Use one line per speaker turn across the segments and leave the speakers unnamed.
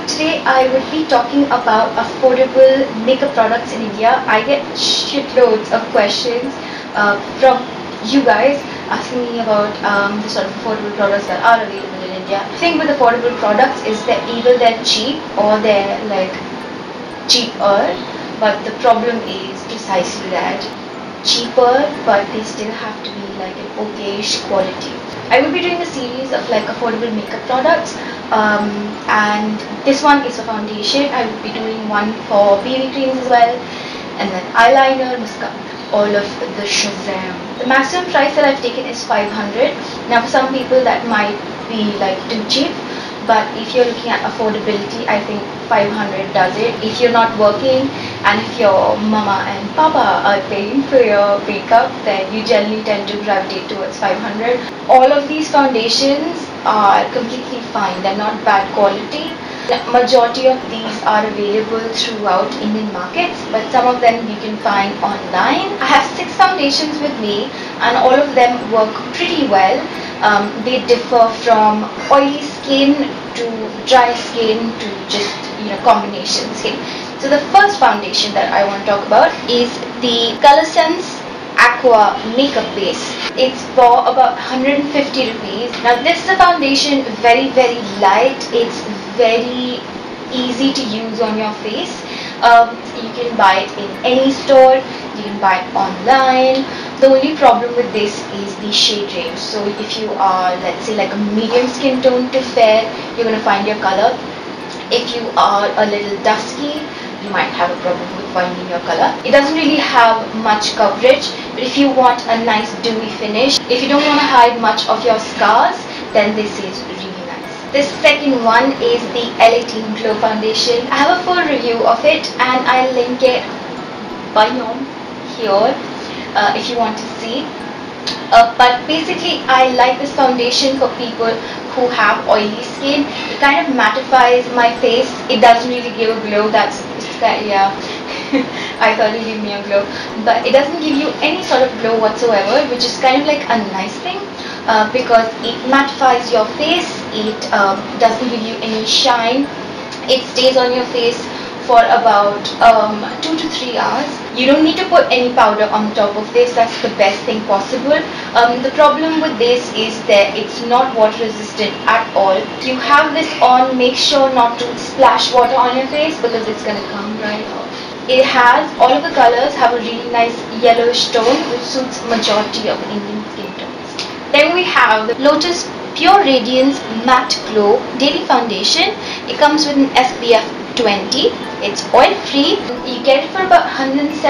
Today I would be talking about affordable makeup products in India. I get shitloads of questions from you guys asking me about the sort of affordable products that are available in India. The thing with affordable products is that either they're cheap or they're like cheaper, but the problem is precisely that cheaper, but they still have to be like an okayish quality. I will be doing a series of like affordable makeup products, and this one is a foundation. I will be doing one for BB creams as well, and then eyeliner, mascara, all of the shazam. The maximum price that I've taken is 500. Now for some people that might be like too cheap, but if you're looking at affordability, I think 500 does it. If you're not working and if your mama and papa are paying for your makeup, then you generally tend to gravitate towards 500. All of these foundations are completely fine. They're not bad quality. The majority of these are available throughout Indian markets, but some of them you can find online. I have 6 foundations with me and all of them work pretty well. They differ from oily skin to dry skin to just combination skin. So the first foundation that I want to talk about is the Colorsense Aqua makeup base. It's for about 150 rupees. Now this is a foundation, very light. It's very easy to use on your face. You can buy it in any store, you can buy it online. The only problem with this is the shade range. So if you are, let's say, like a medium skin tone to fair, you're going to find your color. If you are a little dusky, you might have a problem with finding your color. It doesn't really have much coverage, but if you want a nice dewy finish, if you don't want to hide much of your scars, then this is really nice. The second one is the Elle Glow Foundation. I have a full review of it and I'll link it bottom here if you want to see. But basically I like this foundation for people who have oily skin. It kind of mattifies my face. It doesn't really give a glow. Yeah, I thought it gave me a glow, but it doesn't give you any sort of glow whatsoever, which is kind of like a nice thing because it mattifies your face. It doesn't give you any shine. It stays on your face for about 2 to 3 hours. You don't need to put any powder on top of this. That's the best thing possible. The problem with this is that it's not water resistant at all. If you have this on, make sure not to splash water on your face because it's going to come right off. It has, all of the colors have a really nice yellowish tone which suits majority of Indian skin tones. Then we have the Lotus Pure Radiance Matte Glow Daily Foundation. It comes with an SPF 20. It's oil free. You get it for about 175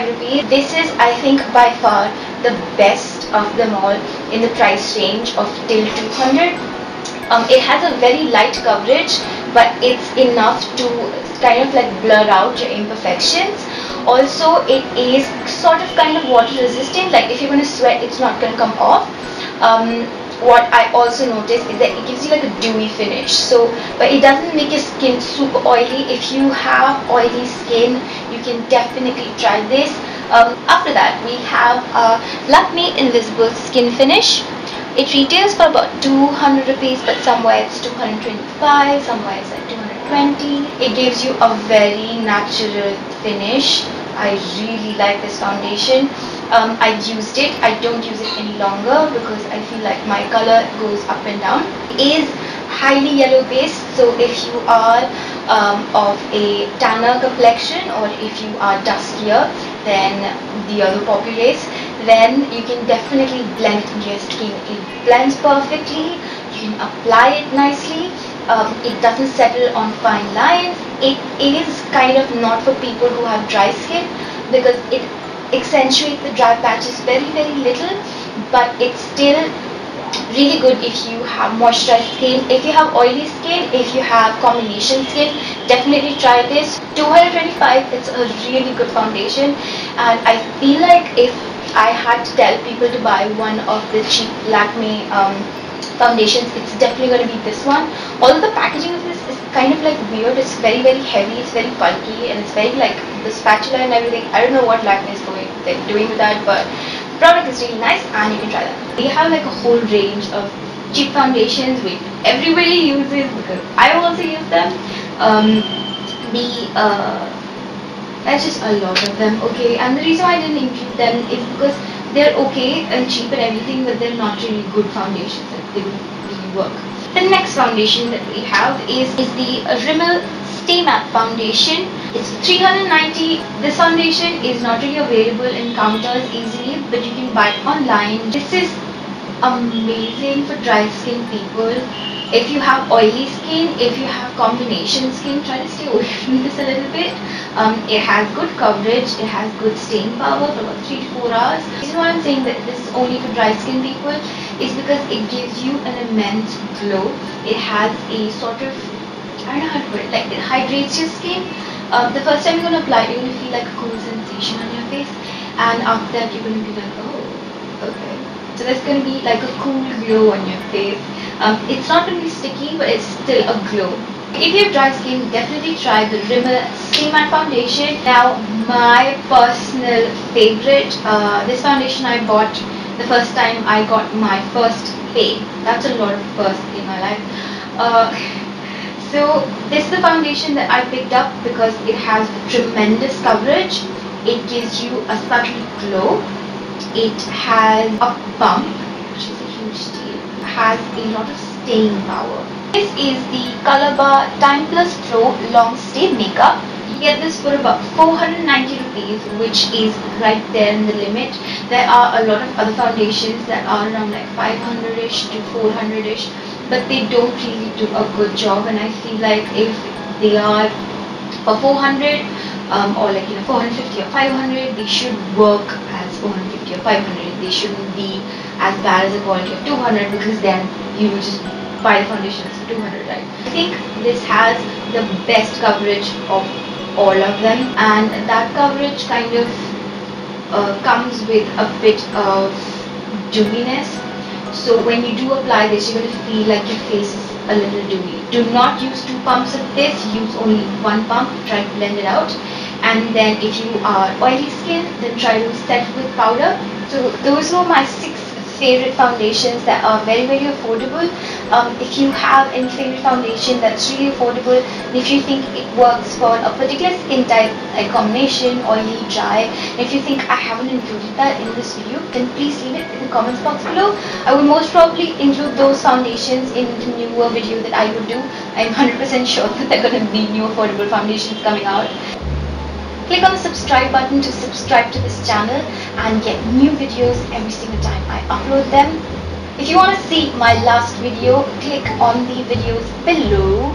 rupees. This is, I think, by far the best of them all in the price range of till 200. It has a very light coverage, but it's enough to kind of like blur out your imperfections. Also, it is sort of kind of water resistant. Like if you're going to sweat, it's not going to come off. What I also noticed is that it gives you like a dewy finish, so but it doesn't make your skin super oily. If you have oily skin, you can definitely try this. After that we have Lakmé Invisible Skin Finish. It retails for about 200 rupees, but somewhere it's 225, somewhere it's like 220. It gives you a very natural finish. I really like this foundation. I've used it. I don't use it any longer because I feel like my color goes up and down. It is highly yellow based, so if you are of a tanner complexion or if you are duskier than the other populace, then you can definitely blend it into your skin. It blends perfectly. You can apply it nicely. It doesn't settle on fine lines. It is kind of not for people who have dry skin because it accentuates the dry patches very little, but it's still really good if you have moisturized skin. If you have oily skin, if you have combination skin, definitely try this. 225, it's a really good foundation, and I feel like if I had to tell people to buy one of the cheap Lakme foundations, it's definitely going to be this one. Although the packaging of this is kind of like weird, it's very heavy, it's very bulky, and it's very like the spatula and everything. I don't know what Lakme is doing with that, but the product is really nice and you can try that. We have like a whole range of cheap foundations which everybody uses because I also use them. That's just a lot of them, okay? And the reason why I didn't include them is because they're okay and cheap and everything, but they're not really good foundations. Like, they don't really work. The next foundation that we have is the Rimmel Stay Matte Foundation. It's 390. This foundation is not really available in counters easily, but you can buy it online. This is amazing for dry skin people. If you have oily skin, if you have combination skin, try to stay away from this a little bit. It has good coverage, it has good staying power for about 3 to 4 hours. The reason why I'm saying that this is only for dry skin people is because it gives you an immense glow. It has a sort of, I don't know how to put it, like it hydrates your skin. The first time you're going to apply it, you're going to feel like a cool sensation on your face, and after that you're going to be like, oh, okay. So there's going to be like a cool glow on your face. It's not going to be sticky, but it's still a glow. If you have dry skin, definitely try the Rimmel Stay Matte Foundation. Now, my personal favorite, this foundation I bought the first time I got my first pay. That's a lot of first in my life. So this is the foundation that I picked up because it has tremendous coverage. It gives you a subtle glow. It has a pump, which is a huge deal. It has a lot of staying power. This is the Colorbar timeplus Pro Long Stay Makeup. You get this for about 490 rupees, which is right there in the limit. There are a lot of other foundations that are around like 500ish to 400ish, but they don't really do a good job, and I feel like if they are for 400 or like 450 or 500, they should work as 450 or 500. They shouldn't be as bad as the quality of 200, because then you will just buy the foundations for 200, right? I think this has the best coverage of all of them, and that coverage kind of comes with a bit of dewiness. So when you do apply this, you're going to feel like your face is a little dewy. Do not use 2 pumps of this, use only 1 pump, try to blend it out. And then if you are oily skin, then try to set with powder. So those were my 6 favorite foundations that are very, very affordable. If you have any favorite foundation that's really affordable, and if you think it works for a particular skin type, like combination, oily, dry, and if you think I haven't included that in this video, then please leave it in the comments box below. I will most probably include those foundations in the newer video that I would do. I'm 100% sure that there are going to be new affordable foundations coming out. Click on the subscribe button to subscribe to this channel and get new videos every single time I upload them. If you want to see my last video, click on the videos below.